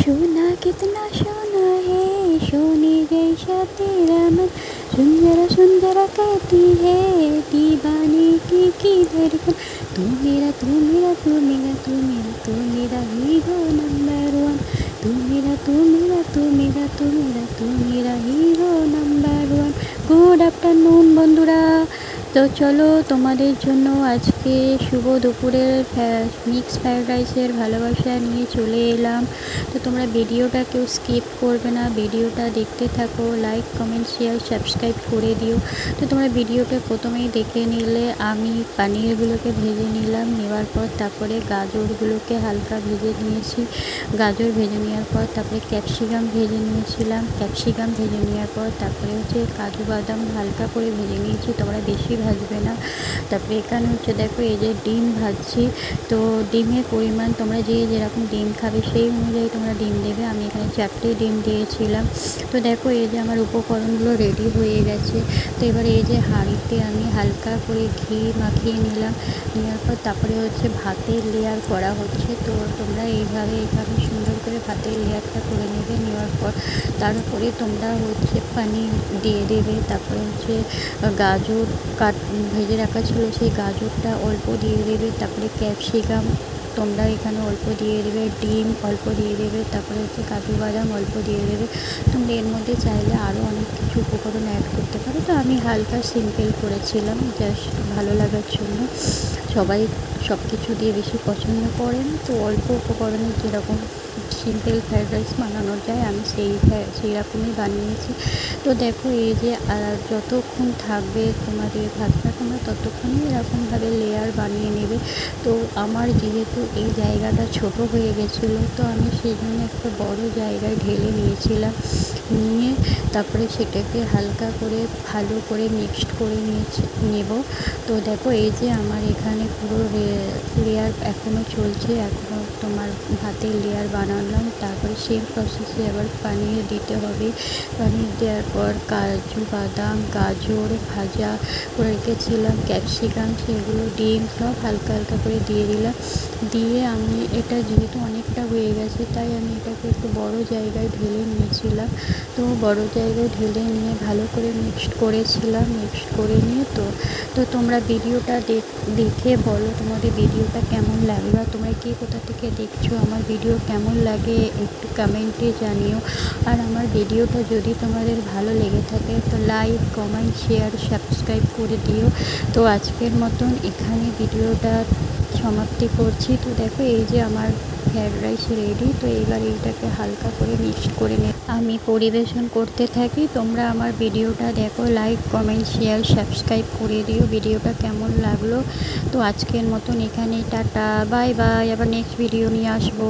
सोना कितना सोना है सोने जैसा तेरा मन। सुंदर सुंदर कहती है दीवाने की धड़कन। तू मेरा तू मेरा तू मेरा तू मेरा तू मेरा हीरो नंबर वन। तू मेरा तू मेरा तू मेरा तू मेरा तू मेरा hero number one. Good afternoon बंधुरा। তো চলো তোমাদের জন্য আজকে শুভ দুপুরের মিক্স ফ্রাইড রাইসের ভালোবাসা নিয়ে চলে এলাম। তো তোমরা ভিডিওটা কেউ স্কিপ করবে না, ভিডিওটা দেখতে থাকো, লাইক কমেন্ট শেয়ার সাবস্ক্রাইব করে দিও। তো তোমরা ভিডিওটা প্রথমেই দেখে নিলে আমি পানিরগুলোকে ভেজে নিলাম, নেওয়ার পর তারপরে গাজরগুলোকে হালকা ভেজে নিয়েছি। গাজর ভেজে নেওয়ার পর তারপরে ক্যাপসিকাম ভেজে নিয়েছিলাম, ক্যাপসিকাম ভেজে নেওয়ার পর তারপরে হচ্ছে কাজু বাদাম হালকা করে ভেজে নিয়েছি, তোমরা বেশি ভাজবে না। তারপরে এখানে হচ্ছে দেখো এই যে ডিম ভাজছি। তো ডিমের পরিমাণ তোমরা যে যেরকম ডিম খাবে সেই অনুযায়ী তোমরা ডিম দেবে। আমি এখানে 4টে ডিম দিয়েছিলাম। তো দেখো এই যে আমার উপকরণগুলো রেডি হয়ে গেছে। তো এবারে এই যে হাঁড়িতে আমি হালকা করে ঘি মাখিয়ে নিলাম, নেওয়ার পর তারপরে হচ্ছে ভাতের লেয়ার করা হচ্ছে। তো তোমরা এইভাবে সুন্দর করে ভাতের লেয়ারটা করে নেবে। নেওয়ার পর তার উপরে তোমরা হচ্ছে পনির দিয়ে দেবে। তারপরে হচ্ছে গাজর ভেজে রাখা ছিল সেই গাজরটা অল্প দিয়ে দেবে। তারপরে ক্যাপসিকাম তোমরা এখানে অল্প দিয়ে দেবে, ডিম অল্প দিয়ে দেবে, তারপরে হচ্ছে কাজু বাদাম অল্প দিয়ে দেবে। তোমরা এর মধ্যে চাইলে আরও অনেক কিছু উপকরণ অ্যাড করতে পারো। তো আমি হালকা সিম্পল করেছিলাম জাস্ট ভালো লাগার জন্য। সবাই সব কিছু দিয়ে বেশি পছন্দ করে না, তো অল্প উপকরণে যেরকম সিম্পল ফ্রাইড রাইস বানানো যায় আমি সেই রকমই বানিয়েছি। তো দেখো এই যে যতক্ষণ থাকবে তোমাদের ভাতটা তোমরা ততক্ষণই এরকমভাবে লেয়ার বানিয়ে নেবে। তো আমার যেহেতু এই জায়গাটা ছোট হয়ে গেছিলো, তো আমি সেই জন্য একটা বড় জায়গায় ঢেলে নিয়েছিলাম। নিয়ে তারপরে সেটাকে হালকা করে ভালো করে মিক্সড করে নেব। তো দেখো এই যে আমার এখানে পুরো লেয়ার এখনও চলছে, এখনও তোমার ভাতের লেয়ার বানালাম। তারপরে সেম প্রসেসে আবার পনির দিতে হবে। পনির দেওয়ার পর কাজু বাদাম গাজর ভাজা করে রেখেছিলাম, ক্যাপসিকাম সেগুলো ডিম সব হালকা হালকা করে দিয়ে দিলাম। দিয়ে আমি এটা যেহেতু অনেকটা হয়ে গেছে তাই আমি এটাকে একটু বড় জায়গায় ঢেলে নিয়েছিলাম। তো বড় জায়গায় ঢেলে নিয়ে ভালো করে মিক্সড করেছিলাম। মিক্সড করে নিয়ে তো তোমরা ভিডিওটা দেখে বলো তোমাদের ভিডিওটা কেমন লাগলো। তোমরা কে কোথা থেকে দেখছো, আমার ভিডিও কেমন লাগে একটু কমেন্টে জানিও। আর আমার ভিডিওটা যদি তোমাদের ভালো লেগে থাকে তো লাইক কমেন্ট শেয়ার সাবস্ক্রাইব করে দিও। তো আজকের মতন এখানে ভিডিওটা সমাপ্তি করছি। তো দেখো এই যে আমার ফ্রাইড রাইস রেডি। তো এবার এইটাকে হালকা করে মিক্সড করে আমি পরিবেশন করতে থাকি। তোমরা আমার ভিডিওটা দেখো, লাইক কমেন্ট শেয়ার সাবস্ক্রাইব করে দিও। ভিডিওটা কেমন লাগলো। তো আজকের মতন এখানেই টাটা বাই বাই, আবার নেক্সট ভিডিও নিয়ে আসবো।